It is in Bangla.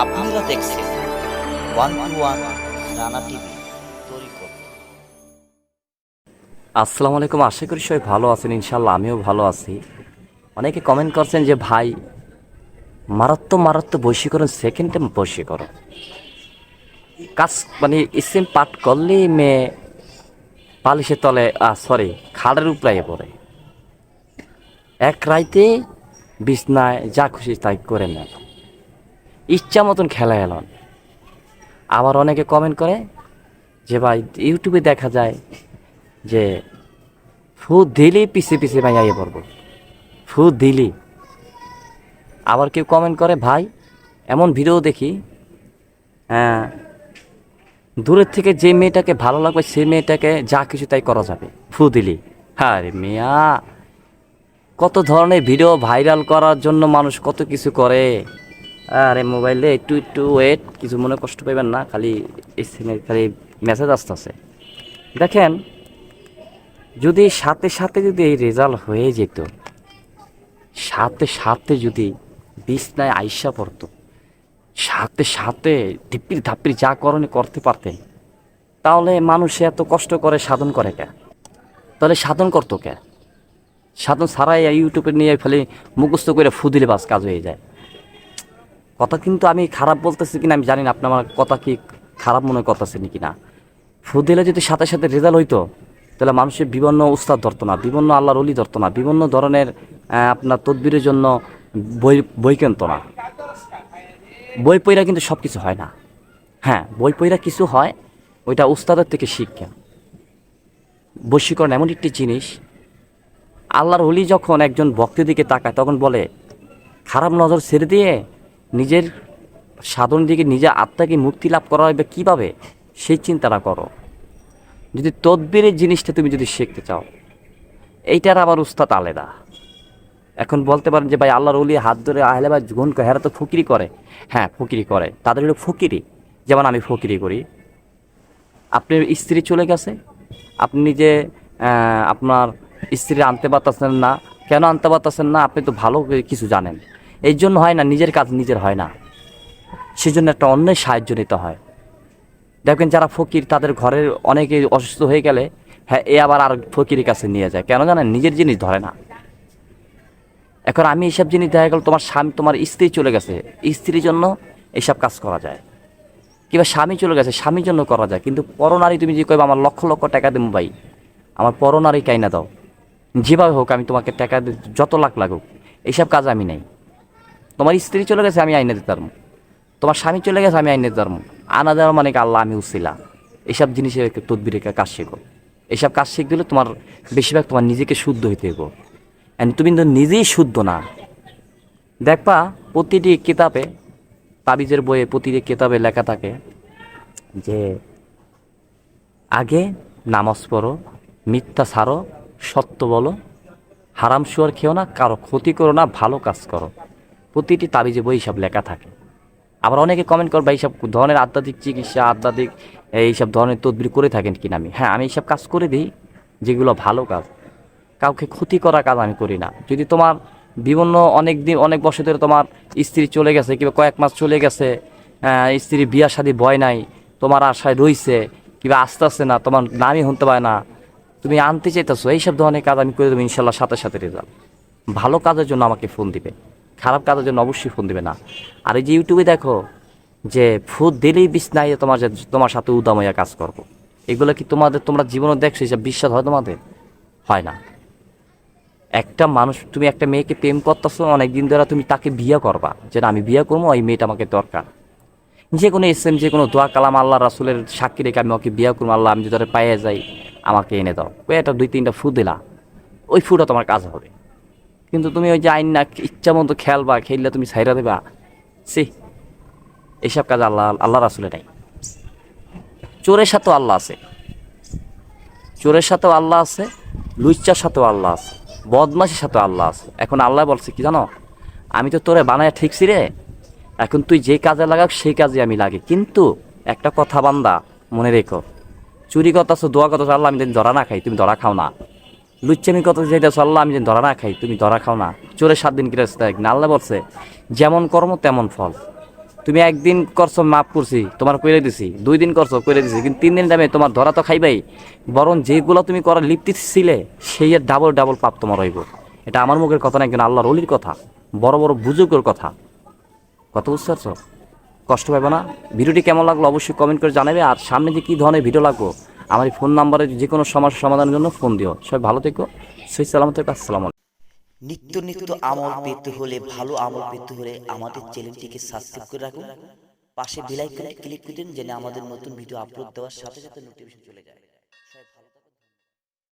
আপনারা দেখছেন one two one Rana TV তরিকত। আসসালামু আলাইকুম। আশা করি সবাই ভালো আছেন, ইনশাল্লাহ আমিও ভালো আছি। অনেকে কমেন্ট করছেন যে ভাই মারাত্মক মারাত্মক বশীকরণ, সেকেন্ড টাইম বশীকরণ কাজ, মানে স্টেম পাঠ করলেই মেয়ে পালিশের তলে সরি খাড়ের উপরে পড়ে, এক রাইতে বিছনায় যা খুশি তাই করে নেয়, ইচ্ছা মতন খেলা এলন। আবার অনেকে কমেন্ট করে যে ভাই ইউটিউবে দেখা যায় যে ফু দিলি পিছে পিছে ভাই আইয়ে পড়বো, ফু দিলি। আবার কেউ কমেন্ট করে ভাই এমন ভিডিও দেখি, হ্যাঁ, দূরের থেকে যে মেয়েটাকে ভালো লাগবে সেই মেয়েটাকে যা কিছু তাই করা যাবে ফু দিলি। আরে মিয়া, কত ধরনের ভিডিও ভাইরাল করার জন্য মানুষ কত কিছু করে। আরে মোবাইলে একটু একটু ওয়েট, কিছু মনে কষ্ট পাইবেন না, খালি খালি মেসেজ আসতেছে। দেখেন, যদি সাথে সাথে যদি এই রেজাল্ট হয়ে যেত, সাথে সাথে যদি বিছনায় আইসা পড়তো, সাথে সাথে ধিপ্পির ধাপ্পির যা করণে করতে পারতেন, তাহলে মানুষে এত কষ্ট করে সাধন করে কে? তাহলে সাধন করতো কে? সাধন ছাড়াই ইউটিউবে নিয়ে ফেলে মুখস্থ করে ফু দিলে বাস কাজ হয়ে যায়। কথা কিন্তু আমি খারাপ বলতেছি কিনা আমি জানি না, আপনার আমার কথা কি খারাপ মনে করতেছে নাকি না। ফু দিলে যদি সাথে সাথে রেজাল্ট হইতো, তাহলে মানুষের বিভিন্ন উস্তাদ ধরতো না, বিভিন্ন আল্লাহর অলি ধরতো না, বিভিন্ন ধরনের আপনার তদবিরের জন্য বই বই কিনতো না। বই পইরা কিন্তু সব কিছু হয় না। হ্যাঁ, বই পইরা কিছু হয়, ওইটা উস্তাদের থেকে শিক্ষা। বশীকরণ এমন একটি জিনিস, আল্লাহর অলি যখন একজন ভক্তের দিকে তাকায় তখন বলে খারাপ নজর ছেড়ে দিয়ে নিজের সাধন দিকে নিজের আত্মাকে মুক্তি লাভ করা হবে কীভাবে, সেই চিন্তাটা করো। যদি তদবিরের জিনিসটা তুমি যদি শিখতে চাও, এইটার আবার উস্তাদ আলাদা। এখন বলতে পারেন যে ভাই আল্লাহর ওলি হাত ধরে আহলে বা গুণ করে, হেরা তো ফকিরি করে। হ্যাঁ, ফকিরি করে, তাদের হলো ফকিরি। যেমন আমি ফকিরি করি। আপনার স্ত্রী চলে গেছে, আপনি নিজে আপনার স্ত্রী আনতে পারতেছেন না, কেন আনতে পারতেছেন না? আপনি তো ভালো কিছু জানেন। এই জন্য হয় না, নিজের কাজ নিজের হয় না, সেজন্য একটা অন্যের সাহায্য নিতে হয়। দেখবেন যারা ফকির, তাদের ঘরের অনেকে অসুস্থ হয়ে গেলে হ্যাঁ এ আবার আর ফকিরের কাছে নিয়ে যায়, কেন জানেন? নিজের জিনিস ধরে না। এখন আমি এইসব জিনিস দেখা গেল, তোমার স্বামী, তোমার স্ত্রী চলে গেছে, স্ত্রীর জন্য এইসব কাজ করা যায়, কিংবা স্বামী চলে গেছে স্বামীর জন্য করা যায়। কিন্তু পরনারী তুমি যে কইবা আমার লক্ষ লক্ষ টাকা দেবো ভাই, আমার পরনারী কাইনা দাও, যেভাবে হোক আমি তোমাকে টাকা যত লাখ লাগুক, এইসব কাজ আমি নেই। তোমার স্ত্রী চলে গেছে আমি আইনে দিতে পারবো, তোমার স্বামী চলে গেছে আমি আইনে দিতে পারবো, আনা দেওয়ার মানে কি আল্লাহ আমি উছিলা। এইসব জিনিসের তদবিরের কাজ শেখো। এইসব কাজ শিখতে হলে তোমার বেশিরভাগ তোমার নিজেকে শুদ্ধ হইতে হইব। তুমি কিন্তু নিজেই শুদ্ধ না। দেখবা প্রতিটি কিতাবে, তাবিজের বইয়ে প্রতিটি কিতাবে লেখা থাকে যে আগে নামাজ পড়ো, মিথ্যা ছাড়ো, সত্য বলো, হারাম শুয়ার খেও না, কারো ক্ষতি করো না, ভালো কাজ করো। প্রতিটি তাবিজে বই সব লেখা থাকে। আবার অনেকে কমেন্ট করবে এইসব ধরনের আধ্যাত্মিক চিকিৎসা, আধ্যাত্মিক এইসব ধরনের তদবির করে থাকেন কিনা। আমি এইসব কাজ করে দিই, যেগুলো ভালো কাজ, কাউকে ক্ষতি করা কাজ আমি করি না। যদি তোমার বিভিন্ন অনেক দিন অনেক বছর ধরে তোমার স্ত্রী চলে গেছে, কিংবা কয়েক মাস চলে গেছে, স্ত্রী বিয়া শাদী বয় নাই, তোমার আশায় রইছে, কিংবা আস্তে আস্তে না, তোমার নামই হতে পারে না, তুমি আনতে চাইতেছো, এইসব ধরনের কাজ আমি করে দেবো ইনশাল্লাহ, সাথে সাথে রেজাল্ট। ভালো কাজের জন্য আমাকে ফোন দিবে, খারাপ কাজের জন্য অবশ্যই ফোন দিবে না। আর এই যে ইউটিউবে দেখো যে ফুট দিলেই বিছনায় তোমার সাথে উদাময়া কাজ করবো, এগুলো কি তোমরা জীবনে দেখছো? এসব বিশ্বাস হয় তোমাদের? হয় না। একটা মানুষ, তুমি একটা মেয়েকে প্রেম করতেছো অনেকদিন ধরে, তুমি তাকে বিয়ে করবা, যে না আমি বিয়ে করবো, এই মেয়েটা আমাকে দরকার, যে কোনো যে কোনো দোয়া কালাম আল্লাহ রাসুলের সাক্ষী রেখে আমি ওকে বিয়ে করবো, আল্লাহ আমি যদি পাইয়ে যাই আমাকে এনে দাও, ওই একটা 2-3টা ফু দিলা, ওই ফুটা তোমার কাজ হবে। কিন্তু তুমি ওই যে আইন না ইচ্ছা মতো খেলবা, খেললে তুমি ছাইরা দেবা, সে এইসব কাজ আল্লাহ রাসুলের নাই। চোরের সাথেও আল্লাহ আছে, চোরের সাথেও আল্লাহ আছে, লুচ্চার সাথেও আল্লাহ আছে, বদমাসের সাথেও আল্লাহ আছে। এখন আল্লাহ বলছে কি জানো, আমি তো তোরে বানায় ঠিকছি রে, এখন তুই যে কাজে লাগাক সেই কাজে আমি লাগি। কিন্তু একটা কথা বান্দা মনে রেখো, চুরি করতেছো, দোয়া করতেছো, আল্লাহ আমি যেন ধরা না খাই, তুমি ধরা খাও না। লুচ্চামি কত যেতেছো, আল্লাহ আমি যেন ধরা না খাই, তুমি ধরা খাও না। চোরের 7 দিন কিরাস্তা না, আল্লাহ বলছে যেমন কর্ম তেমন ফল। তুমি একদিন করছো মাফ করছি, তোমার কইরে দিছি, 2 দিন করছো কইরে দিছি, কিন্তু 3 দিন টাইমে তোমার ধরা তো খাইবাই। বরং যেগুলো তুমি করার লিপ্তি ছিলে সেই এর ডাবল ডাবল পাপ তোমার হইব। এটা আমার মুখের কথা না, কিন্তু আল্লাহর অলির কথা, বড় বড় বুজুর্গের কথা। কত বুঝতে পারছো? কষ্ট পাবে না? ভিডিওটি কেমন লাগলো অবশ্যই কমেন্ট করে জানাবে। আর সামনে যে কী ধরনের ভিডিও লাগবো আমার এই ফোন নাম্বারে যে কোনো সমস্যার সমাধানের জন্য ফোন দিও। সবাই ভালো থেকো, সহি সালামত থেকো। আসসালামু আলাইকুম। নিত্য নিত্য আমল পেতে হলে, ভালো আমল পেতে হলে আমাদের চ্যানেলটিকে সাবস্ক্রাইব করে রাখুন। পাশে বেল আইকনে ক্লিক করে দিন যেন আমাদের নতুন ভিডিও আপলোড দেওয়ার সাথে সাথে নোটিফিকেশন চলে যায়।